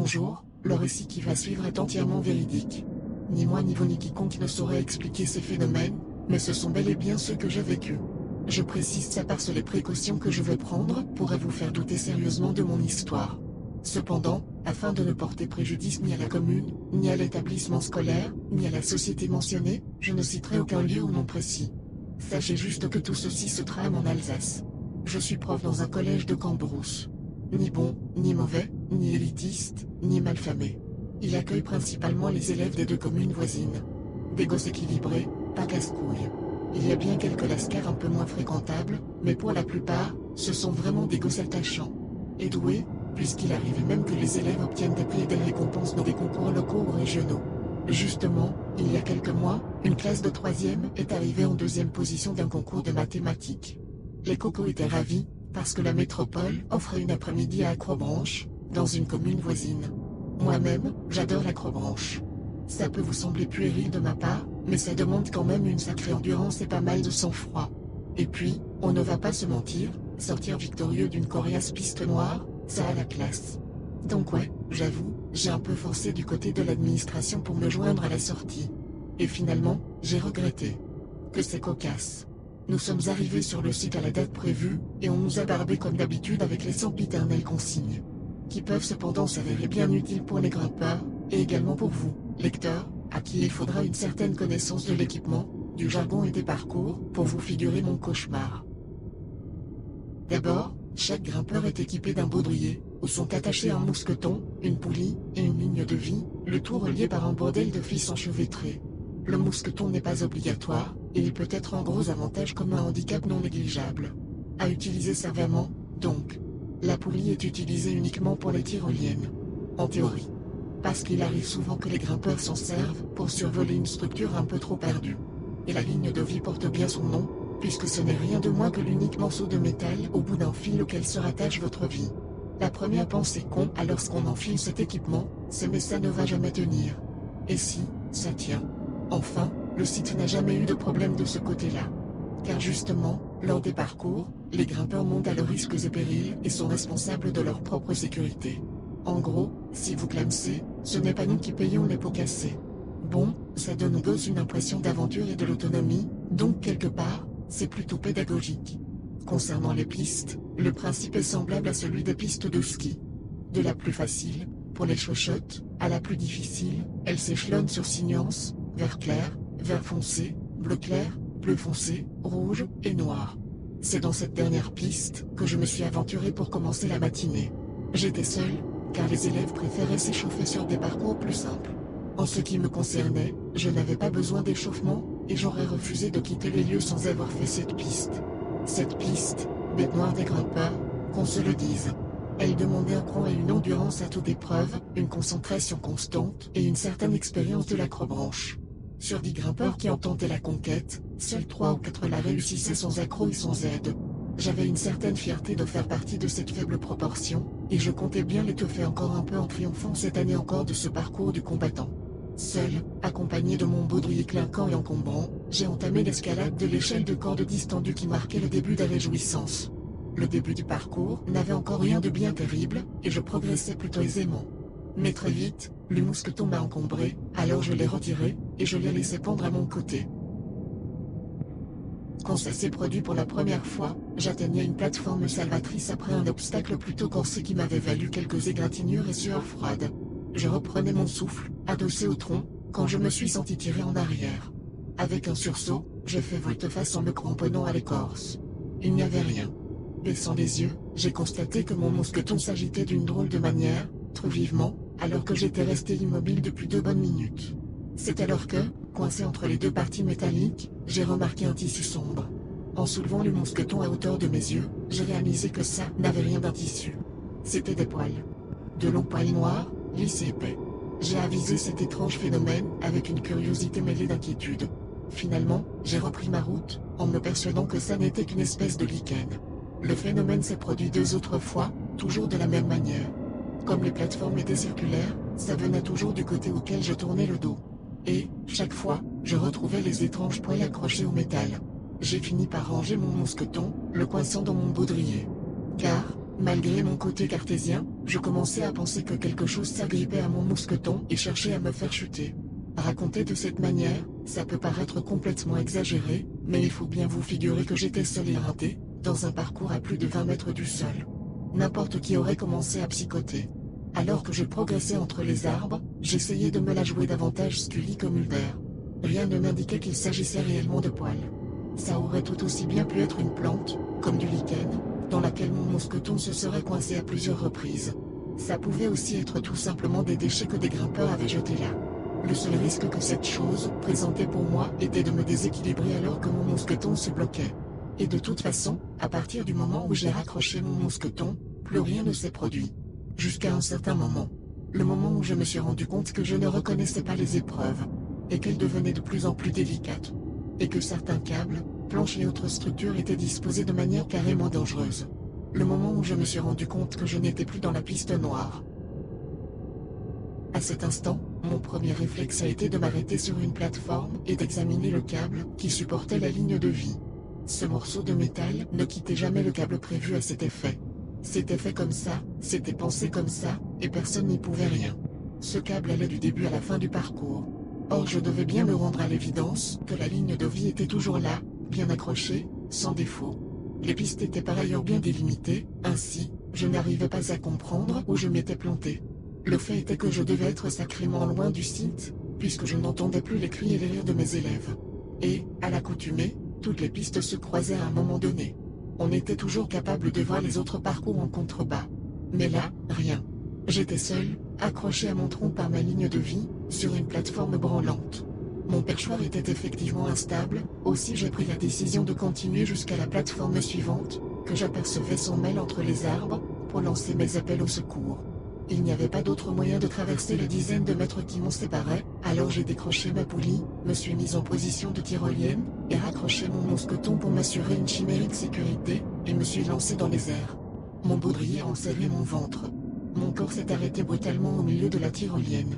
Bonjour, le récit qui va suivre est entièrement véridique. Ni moi ni vous ni quiconque ne saurait expliquer ces phénomènes, mais ce sont bel et bien ceux que j'ai vécus. Je précise ça parce que les précautions que je vais prendre pourraient vous faire douter sérieusement de mon histoire. Cependant, afin de ne porter préjudice ni à la commune, ni à l'établissement scolaire, ni à la société mentionnée, je ne citerai aucun lieu ou nom précis. Sachez juste que tout ceci se trame en Alsace. Je suis prof dans un collège de Cambrousse. Ni bon, ni mauvais, ni élitiste, ni malfamé. Il accueille principalement les élèves des deux communes voisines. Des gosses équilibrés, pas casse-couilles. Il y a bien quelques lascars un peu moins fréquentables, mais pour la plupart, ce sont vraiment des gosses attachants. Et doués, puisqu'il arrive même que les élèves obtiennent des prix et des récompenses dans des concours locaux ou régionaux. Justement, il y a quelques mois, une classe de 3e est arrivée en 2e position d'un concours de mathématiques. Les cocos étaient ravis, parce que la métropole offrait une après-midi à Acrobranche, dans une commune voisine. Moi-même, j'adore l'Acrobranche. Ça peut vous sembler puéril de ma part, mais ça demande quand même une sacrée endurance et pas mal de sang-froid. Et puis, on ne va pas se mentir, sortir victorieux d'une coriace piste noire, ça a la classe. Donc ouais, j'avoue, j'ai un peu forcé du côté de l'administration pour me joindre à la sortie. Et finalement, j'ai regretté. Que c'est cocasse. Nous sommes arrivés sur le site à la date prévue, et on nous a barbé comme d'habitude avec les sempiternelles consignes. Qui peuvent cependant s'avérer bien utiles pour les grimpeurs, et également pour vous, lecteurs, à qui il faudra une certaine connaissance de l'équipement, du jargon et des parcours, pour vous figurer mon cauchemar. D'abord, chaque grimpeur est équipé d'un baudrier, où sont attachés un mousqueton, une poulie, et une ligne de vie, le tout relié par un bordel de fils enchevêtrés. Le mousqueton n'est pas obligatoire, et il peut être un gros avantage comme un handicap non négligeable. À utiliser savamment, donc. La poulie est utilisée uniquement pour les tyroliennes. En théorie. Parce qu'il arrive souvent que les grimpeurs s'en servent pour survoler une structure un peu trop perdue. Et la ligne de vie porte bien son nom, puisque ce n'est rien de moins que l'unique morceau de métal au bout d'un fil auquel se rattache votre vie. La première pensée qu'ont a lorsqu'on enfile cet équipement, c'est mais ça ne va jamais tenir. Et si, ça tient. Enfin, le site n'a jamais eu de problème de ce côté-là. Car justement, lors des parcours, les grimpeurs montent à leurs risques et périls et sont responsables de leur propre sécurité. En gros, si vous clamsez, ce n'est pas nous qui payons les pots cassés. Bon, ça donne aux gosses une impression d'aventure et de l'autonomie, donc quelque part, c'est plutôt pédagogique. Concernant les pistes, le principe est semblable à celui des pistes de ski. De la plus facile, pour les chochottes, à la plus difficile, elle s'échelonne sur 6 nuances, vert clair, vert foncé, bleu clair, bleu foncé, rouge et noir. C'est dans cette dernière piste que je me suis aventuré pour commencer la matinée. J'étais seul, car les élèves préféraient s'échauffer sur des parcours plus simples. En ce qui me concernait, je n'avais pas besoin d'échauffement, et j'aurais refusé de quitter les lieux sans avoir fait cette piste. Cette piste, bête noire des grimpeurs, qu'on se le dise. Elle demandait un cran et une endurance à toute épreuve, une concentration constante et une certaine expérience de l'acrobranche. Sur 10 grimpeurs qui ont tenté la conquête, seuls 3 ou 4 la réussissaient sans accroc et sans aide. J'avais une certaine fierté de faire partie de cette faible proportion, et je comptais bien l'étoffer encore un peu en triomphant cette année encore de ce parcours du combattant. Seul, accompagné de mon baudrier clinquant et encombrant, j'ai entamé l'escalade de l'échelle de corde distendue qui marquait le début des réjouissances. Le début du parcours n'avait encore rien de bien terrible, et je progressais plutôt aisément. Mais très vite, le mousqueton m'a encombré, alors je l'ai retiré, et je l'ai laissé pendre à mon côté. Quand ça s'est produit pour la première fois, j'atteignais une plateforme salvatrice après un obstacle plutôt corsé qui m'avait valu quelques égratignures et sueurs froides. Je reprenais mon souffle, adossé au tronc, quand je me suis senti tirer en arrière. Avec un sursaut, j'ai fait volte-face en me cramponnant à l'écorce. Il n'y avait rien. Baissant les yeux, j'ai constaté que mon mousqueton s'agitait d'une drôle de manière, trop vivement, alors que j'étais resté immobile depuis 2 bonnes minutes. C'est alors que, coincé entre les 2 parties métalliques, j'ai remarqué un tissu sombre. En soulevant le mousqueton à hauteur de mes yeux, j'ai réalisé que ça n'avait rien d'un tissu. C'était des poils. De longs poils noirs, lisses et épais. J'ai avisé cet étrange phénomène avec une curiosité mêlée d'inquiétude. Finalement, j'ai repris ma route, en me persuadant que ça n'était qu'une espèce de lichen. Le phénomène s'est produit 2 autres fois, toujours de la même manière. Comme les plateformes étaient circulaires, ça venait toujours du côté auquel je tournais le dos. Et, chaque fois, je retrouvais les étranges poils accrochés au métal. J'ai fini par ranger mon mousqueton, le coinçant dans mon baudrier. Car, Malgré mon côté cartésien, je commençais à penser que quelque chose s'agrippait à mon mousqueton et cherchait à me faire chuter. Raconté de cette manière, ça peut paraître complètement exagéré, mais il faut bien vous figurer que j'étais seul et raté, dans un parcours à plus de 20 mètres du sol. N'importe qui aurait commencé à psychoter. Alors que je progressais entre les arbres, j'essayais de me la jouer davantage Scully que Mulder. Rien ne m'indiquait qu'il s'agissait réellement de poils. Ça aurait tout aussi bien pu être une plante, comme du lichen, dans laquelle mon mousqueton se serait coincé à plusieurs reprises. Ça pouvait aussi être tout simplement des déchets que des grimpeurs avaient jetés là. Le seul risque que cette chose présentait pour moi était de me déséquilibrer alors que mon mousqueton se bloquait. Et de toute façon, à partir du moment où j'ai raccroché mon mousqueton, plus rien ne s'est produit. Jusqu'à un certain moment. Le moment où je me suis rendu compte que je ne reconnaissais pas les épreuves, et qu'elles devenaient de plus en plus délicates. Et que certains câbles, planches et autres structures étaient disposés de manière carrément dangereuse. Le moment où je me suis rendu compte que je n'étais plus dans la piste noire. À cet instant, mon premier réflexe a été de m'arrêter sur une plateforme et d'examiner le câble qui supportait la ligne de vie. Ce morceau de métal ne quittait jamais le câble prévu à cet effet. C'était fait comme ça, c'était pensé comme ça, et personne n'y pouvait rien. Ce câble allait du début à la fin du parcours. Or je devais bien me rendre à l'évidence que la ligne de vie était toujours là, bien accrochée, sans défaut. Les pistes étaient par ailleurs bien délimitées, ainsi, je n'arrivais pas à comprendre où je m'étais planté. Le fait était que je devais être sacrément loin du site, puisque je n'entendais plus les cris et les rires de mes élèves. Et, à l'accoutumée, toutes les pistes se croisaient à un moment donné. On était toujours capable de voir les autres parcours en contrebas. Mais là, rien. J'étais seul, accroché à mon tronc par ma ligne de vie, sur une plateforme branlante. Mon perchoir était effectivement instable, aussi j'ai pris la décision de continuer jusqu'à la plateforme suivante, que j'apercevais sans mêle entre les arbres, pour lancer mes appels au secours. Il n'y avait pas d'autre moyen de traverser les dizaines de mètres qui m'en séparaient, alors j'ai décroché ma poulie, me suis mise en position de tyrolienne, et raccroché mon mousqueton pour m'assurer une chimérique sécurité, et me suis lancé dans les airs. Mon baudrier a enserré mon ventre. Mon corps s'est arrêté brutalement au milieu de la tyrolienne.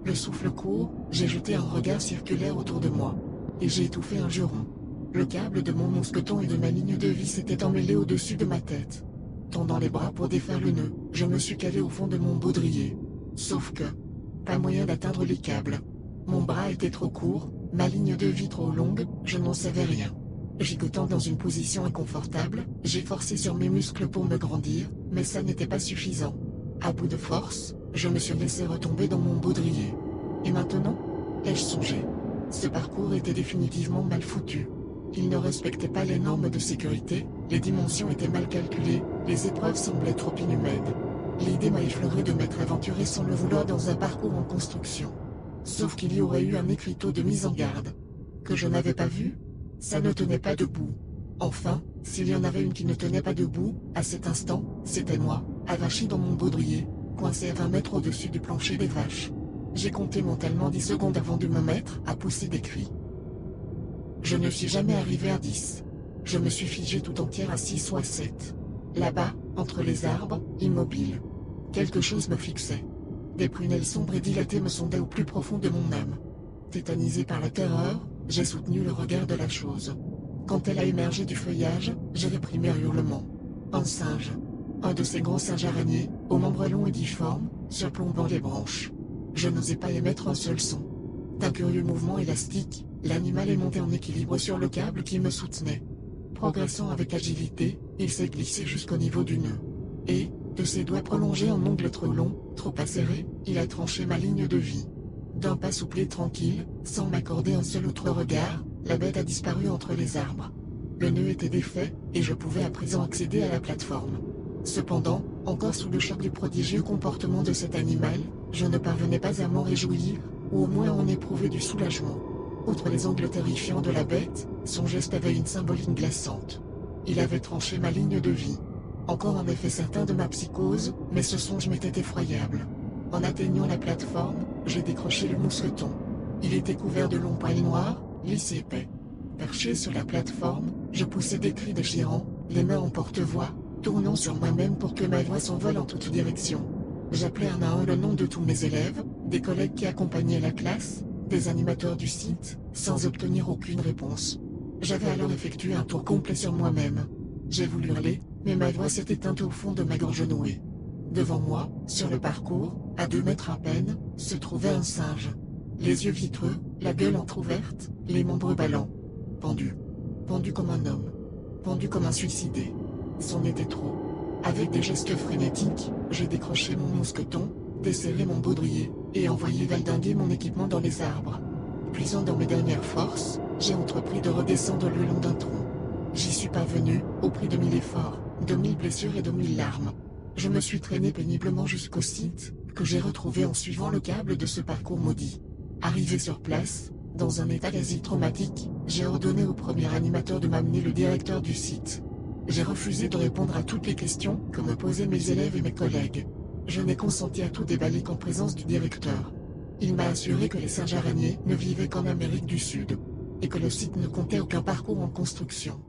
Le souffle court, j'ai jeté un regard circulaire autour de moi. Et j'ai étouffé un juron. Le câble de mon mousqueton et de ma ligne de vie s'était emmêlé au-dessus de ma tête. Tendant les bras pour défaire le nœud, je me suis calé au fond de mon baudrier. Sauf que, pas moyen d'atteindre les câbles. Mon bras était trop court, ma ligne de vie trop longue, je n'en savais rien. Gigotant dans une position inconfortable, j'ai forcé sur mes muscles pour me grandir, mais ça n'était pas suffisant. À bout de force, je me suis laissé retomber dans mon baudrier. Et maintenant, ai-je songé? Ce parcours était définitivement mal foutu. Il ne respectait pas les normes de sécurité, les dimensions étaient mal calculées, les épreuves semblaient trop inhumaines. L'idée m'a effleuré de m'être aventuré sans le vouloir dans un parcours en construction. Sauf qu'il y aurait eu un écriteau de mise en garde. Que je n'avais pas vu? Ça ne tenait pas debout. Enfin, s'il y en avait une qui ne tenait pas debout, à cet instant, c'était moi, avachi dans mon baudrier, coincé à 20 mètres au-dessus du plancher des vaches. J'ai compté mentalement 10 secondes avant de me mettre à pousser des cris. Je ne suis jamais arrivé à 10. Je me suis figé tout entière à 6 ou à 7. Là-bas, entre les arbres, immobile. Quelque chose me fixait. Des prunelles sombres et dilatées me sondaient au plus profond de mon âme. Tétanisé par la terreur, j'ai soutenu le regard de la chose. Quand elle a émergé du feuillage, j'ai réprimé un hurlement. Un singe. Un de ces gros singes araignées, aux membres longs et difformes, surplombant les branches. Je n'osais pas émettre un seul son. D'un curieux mouvement élastique, l'animal est monté en équilibre sur le câble qui me soutenait. Progressant avec agilité, il s'est glissé jusqu'au niveau du nœud. Et, de ses doigts prolongés en ongles trop longs, trop acérés, il a tranché ma ligne de vie. D'un pas souple et tranquille, sans m'accorder un seul autre regard, la bête a disparu entre les arbres. Le nœud était défait, et je pouvais à présent accéder à la plateforme. Cependant, encore sous le choc du prodigieux comportement de cet animal, je ne parvenais pas à m'en réjouir, ou au moins à en éprouver du soulagement. Outre les ongles terrifiants de la bête, son geste avait une symbolique glaçante. Il avait tranché ma ligne de vie. Encore un effet certain de ma psychose, mais ce songe m'était effroyable. En atteignant la plateforme, j'ai décroché le mousqueton. Il était couvert de longs poils noirs, lisses et épais. Perché sur la plateforme, je poussais des cris déchirants, les mains en porte-voix, tournant sur moi-même pour que ma voix s'envole en toutes directions. J'appelais un à un le nom de tous mes élèves, des collègues qui accompagnaient la classe, des animateurs du site, sans obtenir aucune réponse. J'avais alors effectué un tour complet sur moi-même. J'ai voulu hurler, mais ma voix s'est éteinte au fond de ma gorge nouée. Devant moi, sur le parcours, à 2 mètres à peine, se trouvait un singe. Les yeux vitreux, la gueule entr'ouverte, les membres ballants. Pendu. Pendu comme un homme. Pendu comme un suicidé. C'en était trop. Avec des gestes frénétiques, j'ai décroché mon mousqueton, desserré mon baudrier, et envoyé valdinguer mon équipement dans les arbres. Puisant dans mes dernières forces, j'ai entrepris de redescendre le long d'un tronc. J'y suis parvenu, au prix de 1000 efforts, de 1000 blessures et de 1000 larmes. Je me suis traîné péniblement jusqu'au site, que j'ai retrouvé en suivant le câble de ce parcours maudit. Arrivé sur place, dans un état quasi traumatique, j'ai ordonné au premier animateur de m'amener le directeur du site. J'ai refusé de répondre à toutes les questions que me posaient mes élèves et mes collègues. Je n'ai consenti à tout déballer qu'en présence du directeur. Il m'a assuré que les singes araignées ne vivaient qu'en Amérique du Sud, et que le site ne comptait aucun parcours en construction.